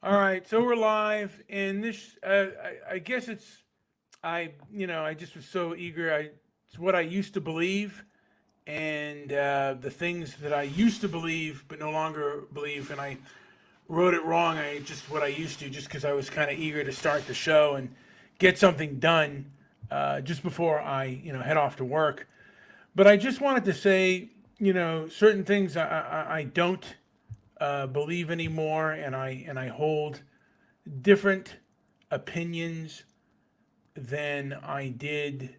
All right, so we're live, and this, I guess I just was so eager. It's what I used to believe, and the things that I used to believe but no longer believe, and I wrote it wrong. I just what I used to, just because I was kind of eager to start the show and get something done just before I, head off to work. But I just wanted to say, certain things I don't believe anymore, and I hold different opinions than I did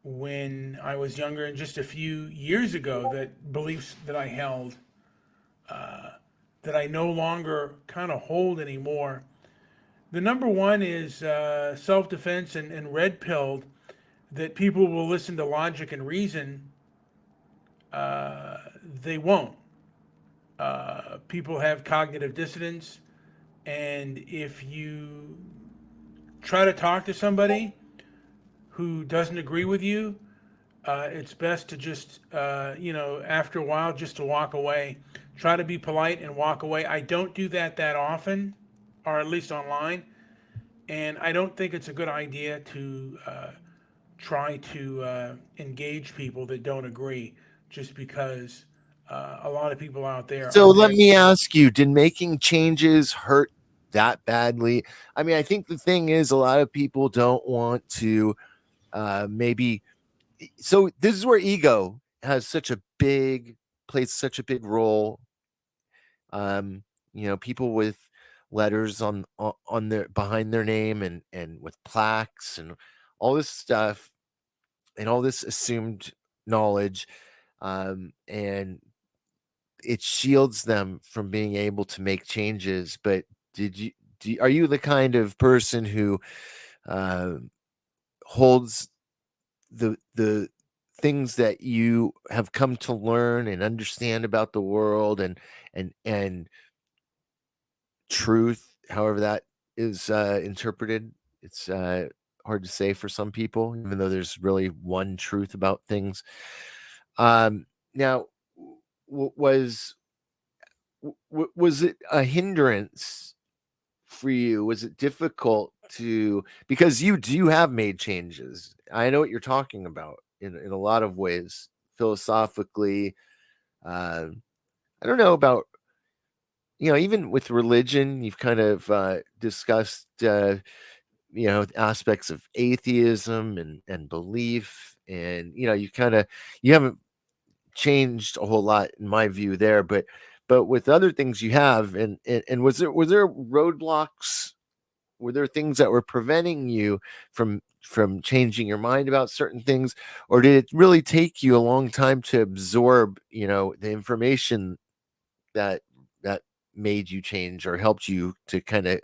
when I was younger and just a few years ago. That beliefs that I held that I no longer kind of hold anymore. The number one is self defense and red pilled, that people will listen to logic and reason. They won't. People have cognitive dissonance, and if you try to talk to somebody who doesn't agree with you, it's best to just, after a while, just to walk away. Try to be polite and walk away. I don't do that often, or at least online, and I don't think it's a good idea to try to engage people that don't agree, just because a lot of people out there So are let there. me ask you, did making changes hurt that badly? I mean, I think the thing is, a lot of people don't want to maybe. So this is where ego has such a big plays such a big role. People with letters on their behind their name and with plaques and all this stuff and all this assumed knowledge, and it shields them from being able to make changes. But did you are you the kind of person who uh, holds the things that you have come to learn and understand about the world and truth, however that is interpreted? It's hard to say for some people, even though there's really one truth about things. Now, was was it a hindrance for you? Was it difficult to, because you do have made changes? I know what you're talking about in a lot of ways, philosophically. Uh, I don't know about, even with religion, you've kind of discussed aspects of atheism and belief, and you haven't changed a whole lot in my view there, but with other things you have, and was there roadblocks? Were there things that were preventing you from changing your mind about certain things, or did it really take you a long time to absorb, the information that that made you change or helped you to kind of,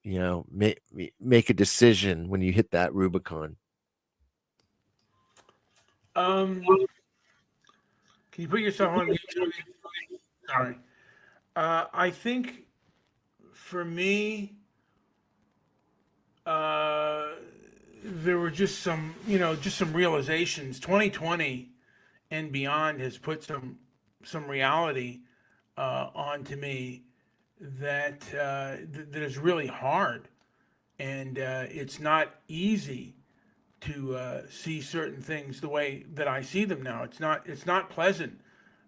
make a decision when you hit that Rubicon? Um, can you put yourself on mute, Joey? Sorry. I think for me, uh, there were just some realizations. 2020 and beyond has put some reality onto me that is really hard, and it's not easy to see certain things the way that I see them now. It's not pleasant.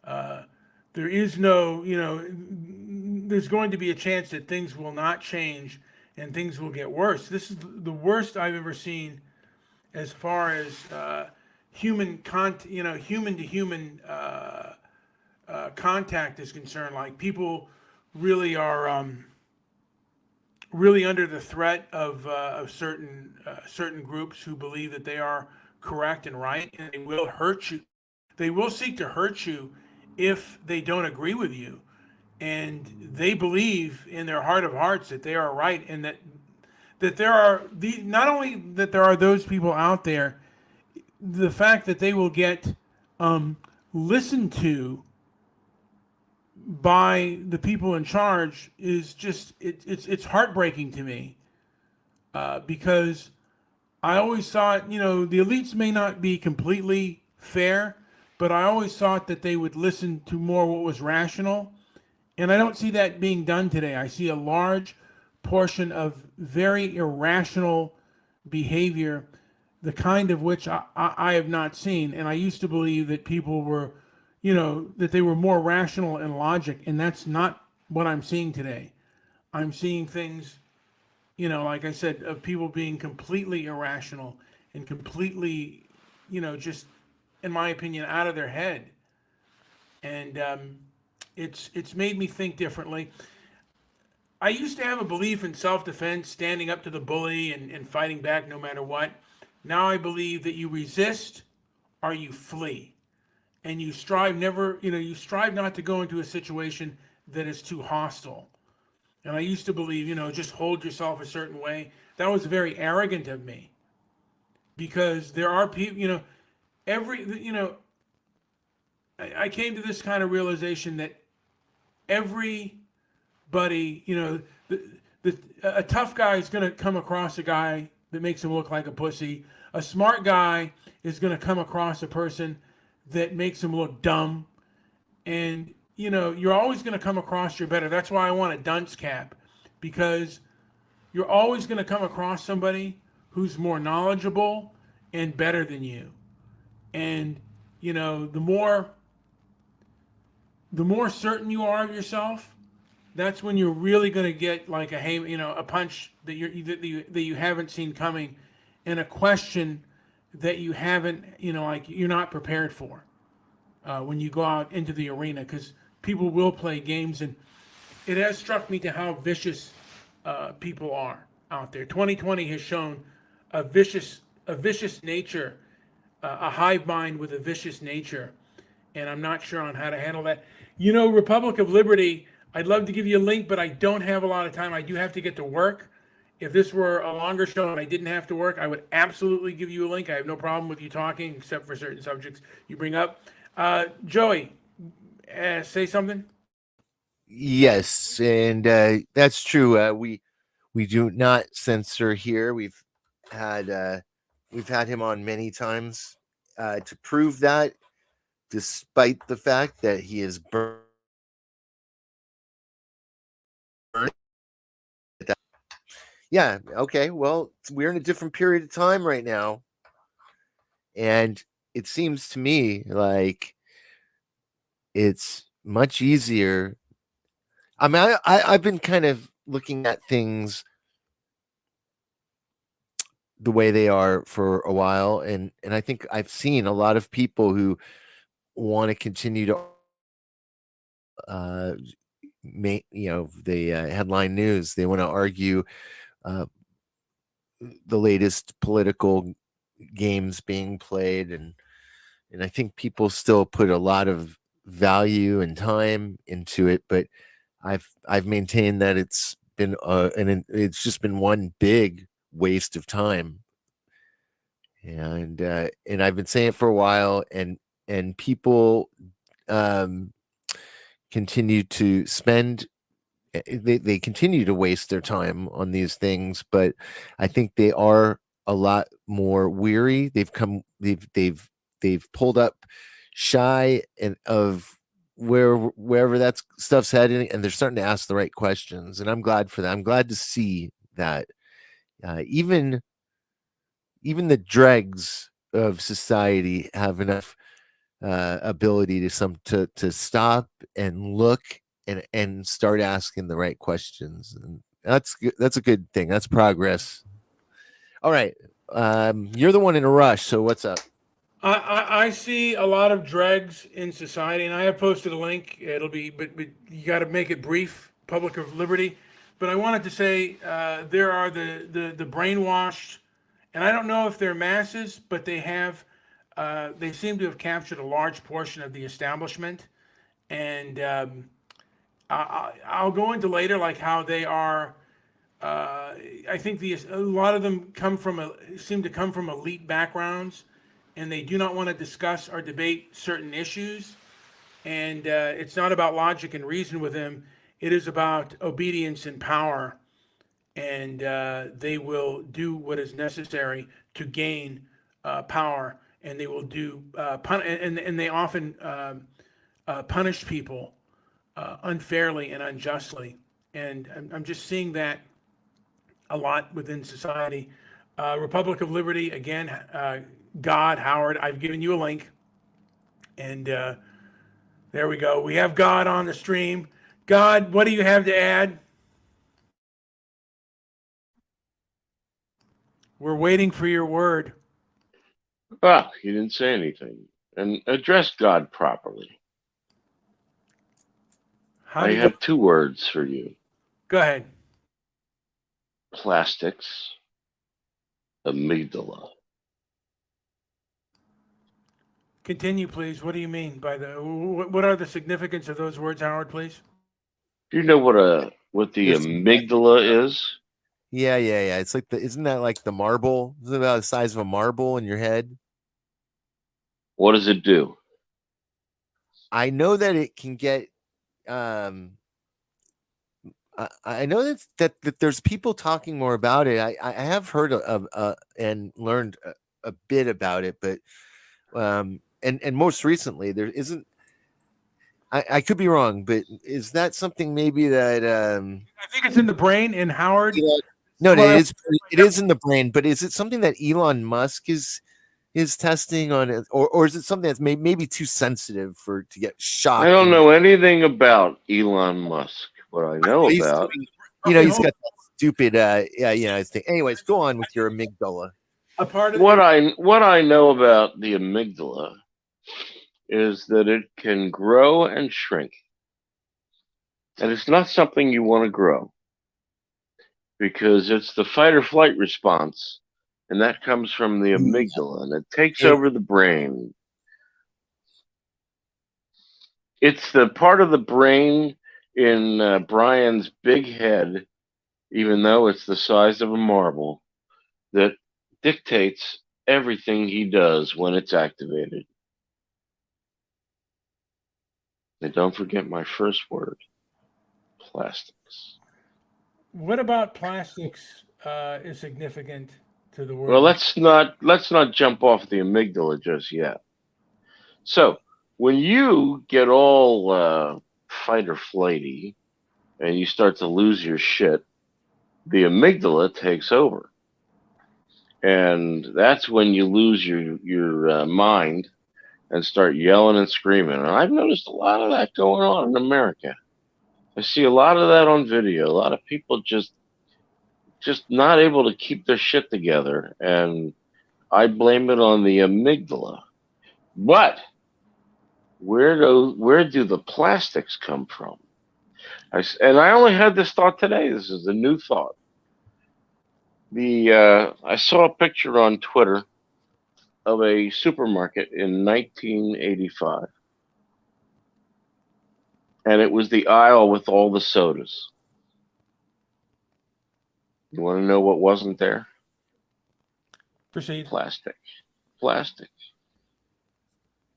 Uh, there is no, there's going to be a chance that things will not change and things will get worse. This is the worst I've ever seen as far as human to human contact is concerned. Like, people really are really under the threat of certain groups who believe that they are correct and right, and they will hurt you. They will seek to hurt you if they don't agree with you, and they believe in their heart of hearts that they are right, and that there are not only that there are those people out there, the fact that they will get listened to by the people in charge is just it's heartbreaking to me, because I always thought, the elites may not be completely fair, but I always thought that they would listen to more what was rational, And I don't see that being done today. I see a large portion of very irrational behavior, the kind of which I have not seen. And I used to believe that people were, that they were more rational and logic. And that's not what I'm seeing today. I'm seeing things, like I said, of people being completely irrational and completely, just, in my opinion, out of their head. And it's made me think differently. I used to have a belief in self defense, standing up to the bully and fighting back no matter what. Now I believe that you resist or you flee. And you strive never, you strive not to go into a situation that is too hostile. And I used to believe, just hold yourself a certain way. That was very arrogant of me because there are people, I came to this kind of realization that everybody, a tough guy is going to come across a guy that makes him look like a pussy. A smart guy is going to come across a person that makes him look dumb. And, you're always going to come across your better. That's why I want a dunce cap, because you're always going to come across somebody who's more knowledgeable and better than you. And, the more certain you are of yourself, that's when you're really going to get like a punch that you haven't seen coming, and a question that you haven't, like you're not prepared for when you go out into the arena, because people will play games, and it has struck me to how vicious people are out there. 2020 has shown a vicious nature, a hive mind with a vicious nature, and I'm not sure on how to handle that. Republic of Liberty, I'd love to give you a link, but I don't have a lot of time. I do have to get to work. If this were a longer show and I didn't have to work, I would absolutely give you a link. I have no problem with you talking, except for certain subjects you bring up. Joey, say something. Yes, and that's true. We do not censor here. Had uh, we've had him on many times to prove that, despite the fact that he is burned. Yeah. Okay. Well, we're in a different period of time right now, and it seems to me like it's much easier. I mean, I've been kind of looking at things the way they are for a while, and I think I've seen a lot of people who want to continue to uh the headline news. They want to argue uh the latest political games being played, and I think people still put a lot of value and time into it, but I've maintained that it's just been one big waste of time. And I've been saying it for a while, and people um continue to spend they continue to waste their time on these things, but I think they are a lot more weary. They've pulled up shy and of wherever that stuff's heading, and they're starting to ask the right questions, and I'm glad for that. I'm glad to see that even the dregs of society have enough ability to stop and look and start asking the right questions, and that's a good thing. That's progress. All right, you're the one in a rush, so what's up? I see a lot of dregs in society, and I have posted a link. It'll be, but you got to make it brief. Public of Liberty, but I wanted to say there are the brainwashed, and I don't know if they're masses, but they seem to have captured a large portion of the establishment, and I'll go into later like how they are. I think a lot of them seem to come from elite backgrounds, and they do not want to discuss or debate certain issues. And it's not about logic and reason with them. It is about obedience and power, and they will do what is necessary to gain power, and they will do and they often punish people unfairly and unjustly. And I'm just seeing that a lot within society. Republic of Liberty, again, God, Howard, I've given you a link. And there we go. We have God on the stream. God, what do you have to add? We're waiting for your word. Ah, he didn't say anything. And address God properly. How I do you have 2 words for you. go ahead? Plastics, amygdala. Continue, please. What do you mean by the? What are the significance of those words, Howard? Please. Do you know what the There's amygdala is? yeah. It's like isn't that like the marble? Isn't it about the size of a marble in your head? What does it do? I know that it can get um I know that there's people talking more about it. I have heard of and learned a bit about it, but and most recently there isn't. I could be wrong, but is that something maybe that I think it's in the brain. And Howard, Elon, no, what I, it is in the brain, but is it something that Elon Musk is testing on it, or is it something that's maybe too sensitive for to get I shocked don't and know anything about Elon Musk. What I know he's about, doing, okay, he's hold got that stupid thing. Anyways, go on with your amygdala. a part of what it. I know about the amygdala is that it can grow and shrink. And it's not something you want to grow because it's the fight or flight response, and that comes from the amygdala, and it takes It, over the brain. It's the part of the brain in Brian's big head, even though it's the size of a marble, that dictates everything he does when it's activated. And don't forget my first word, plastics. What about plastics is significant to the Well, world? let's not jump off the amygdala just yet. So when you get all fight or flighty and you start to lose your shit, the amygdala takes over, and that's when you lose your mind and start yelling and screaming. And I've noticed a lot of that going on in America. I see a lot of that on video. A lot of people just not able to keep their shit together, and I blame it on the amygdala. But where do the plastics come from? And I only had this thought today. This is a new thought. I saw a picture on Twitter of a supermarket in 1985, and it was the aisle with all the sodas. You want to know what wasn't there? Proceed. Plastic. Plastic.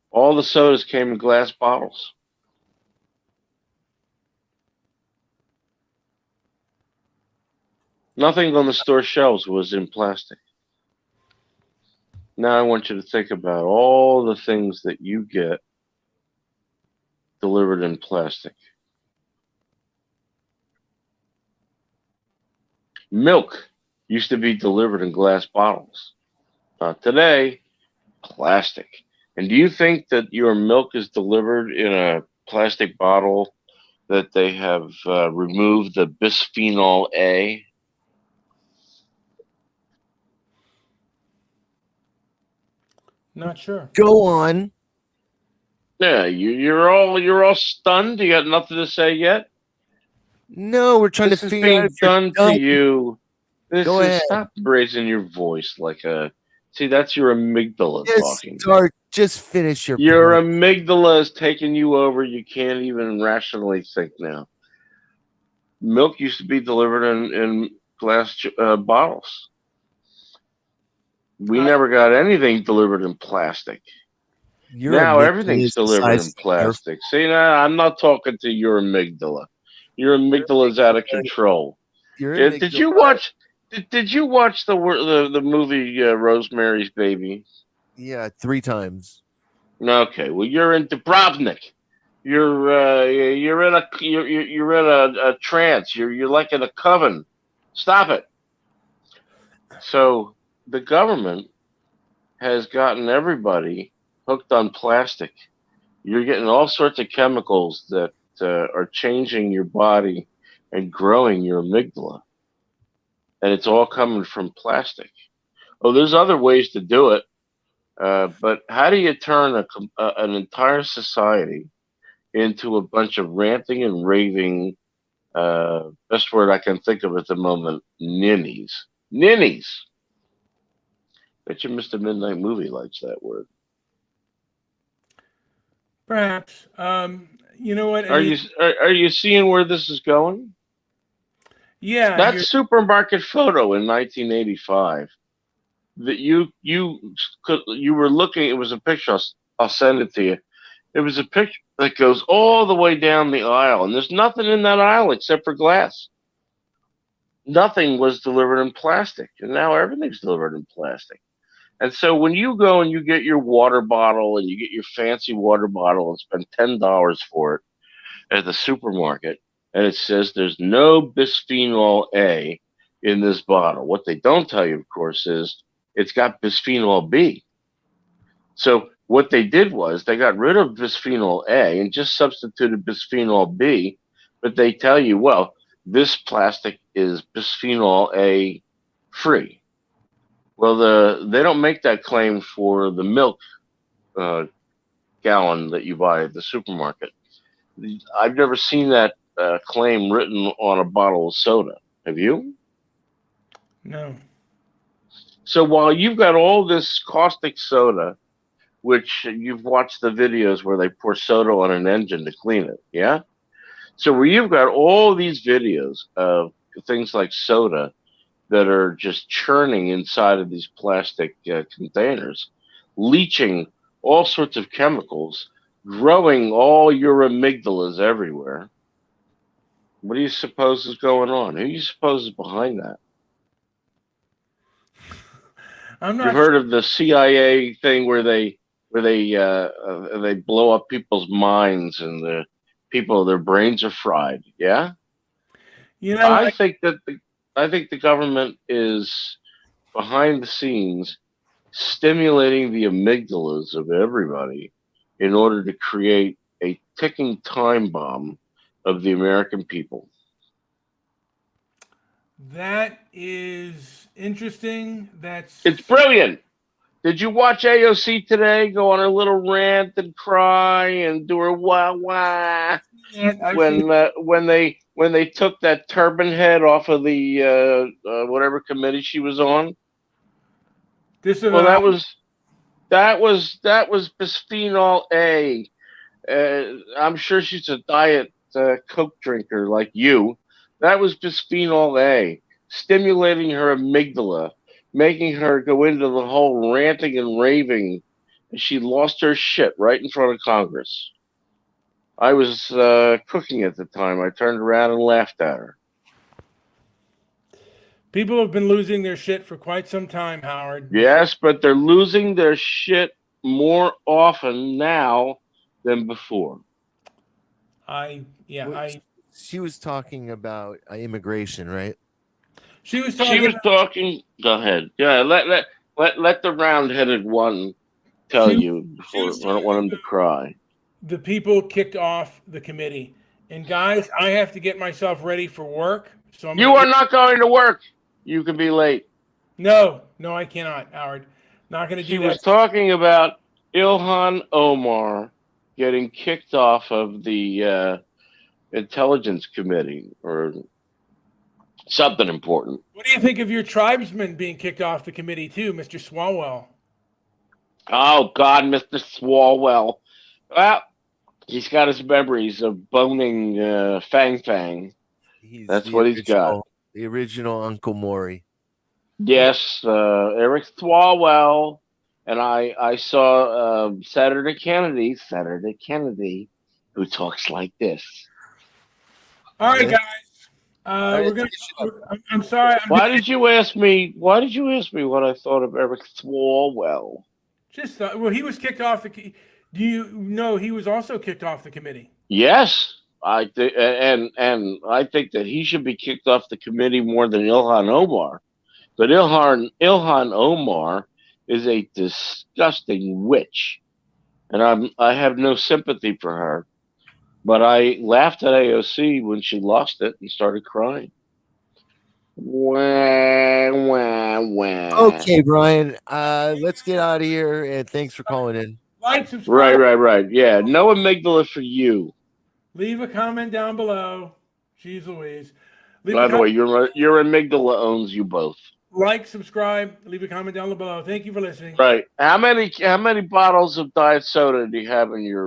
All the sodas came in glass bottles. Nothing on the store shelves was in plastic. Now I want you to think about all the things that you get delivered in plastic. Milk used to be delivered in glass bottles. Today, plastic. And do you think that your milk is delivered in a plastic bottle that they have removed the bisphenol A? Not sure. go on. Yeah, you're all stunned. You got nothing to say yet. No, we're trying to This is figure out being if you're done to done. you. This Go is ahead. stop raising your voice like a. See, that's your amygdala Just talking. start. Just finish your Your point. amygdala is taking you over. You can't even rationally think now. Milk used to be delivered in glass bottles. We I never got anything delivered in plastic. Your Now amygdala everything's is the delivered size in of an air. plastic. See, now I'm not talking to your amygdala. Your Your amygdala is out of control. your Did amygdala. you watch? Did you watch the movie Rosemary's Baby? Yeah, 3 times. Okay, well you're in Dubrovnik. You're in a trance. You're like in a coven. Stop it. So the government has gotten everybody hooked on plastic. You're getting all sorts of chemicals that are changing your body and growing your amygdala, and it's all coming from plastic. Oh, there's other ways to do it, but how do you turn an entire society into a bunch of ranting and raving? Best word I can think of at the moment: ninnies. Ninnies. Bet you Mr. Midnight Movie likes that word. Perhaps. You know what? I Are mean, you seeing where this is going? yeah, That you're supermarket photo in 1985 that you were looking. It was a picture. I'll send it to you. It was a picture that goes all the way down the aisle, and there's nothing in that aisle except for glass. Nothing was delivered in plastic, and now everything's delivered in plastic. And so when you go and you get your water bottle and you get your fancy water bottle and spend $10 for it at the supermarket, and it says there's no bisphenol A in this bottle. What they don't tell you, of course, is it's got bisphenol B. So what they did was they got rid of bisphenol A and just substituted bisphenol B, but they tell you, well, this plastic is bisphenol A free. Well, they don't make that claim for the milk uh, gallon that you buy at the supermarket. I've never seen that claim written on a bottle of soda. Have you? no. So while you've got all this caustic soda, which you've watched the videos where they pour soda on an engine to clean it, yeah? So where you've got all these videos of things like soda that are just churning inside of these plastic containers, leaching all sorts of chemicals, growing all your amygdalas everywhere. What do you suppose is going on? Who do you suppose is behind that? I'm You've not heard of the CIA thing where they blow up people's minds and their brains are fried. Yeah, You know, I think that I think the government is behind the scenes stimulating the amygdalas of everybody in order to create a ticking time bomb of the American people. that is interesting. It's That's brilliant. Did you watch AOC today go on her little rant and cry and do her wah wah I've seen when they took that turban head off of the whatever committee she was on? Well, disavow. that was bisphenol A. I'm sure she's a diet Coke drinker like you. That was bisphenol A, stimulating her amygdala, making her go into the whole ranting and raving. She lost her shit right in front of Congress. I was cooking at the time. I turned around and laughed at her. People have been losing their shit for quite some time, Howard. Before Yes, but they're losing their shit more often now than before. yeah, Well, she was talking about immigration, right? she was She talking was about, talking. Go ahead. Yeah, let the round-headed one tell she, you she before. was I don't talking want him to about cry. the people kicked off the committee. And guys, I have to get myself ready for work, so I'm You gonna. are not going to work. You can be late. No, no, I cannot, Howard. Not gonna She do was that. talking about Ilhan Omar getting kicked off of the intelligence committee or something important. What do you think of your tribesman being kicked off the committee too, Mr. Swalwell? Oh God, Mr. Swalwell. Well, he's got his memories of boning Fang Fang. He's That's what he's got. the original Uncle Maury. Yes, Eric Swalwell, and I saw Senator Kennedy, who talks like this. All right, Yeah. guys. All We're right, gonna. finish it up. I'm sorry. I'm Why gonna did you ask me? Why did you ask me what I thought of Eric Swalwell? just. Well, he was kicked off the. Do you know he was also kicked off the committee? Yes, I think, and I think that he should be kicked off the committee more than Ilhan Omar. But Ilhan Omar is a disgusting witch, and I have no sympathy for her. But I laughed at AOC when she lost it and started crying. Wah, wah, wah. Okay, Brian. Let's get out of here, and thanks for calling in. Like, subscribe, Right. Yeah, no amygdala for you. leave a comment down below. Jeez Louise. Leave a By the way, comment, your amygdala owns you both. like, subscribe, leave a comment down below. Thank you for listening. Right. How many bottles of diet soda do you have in your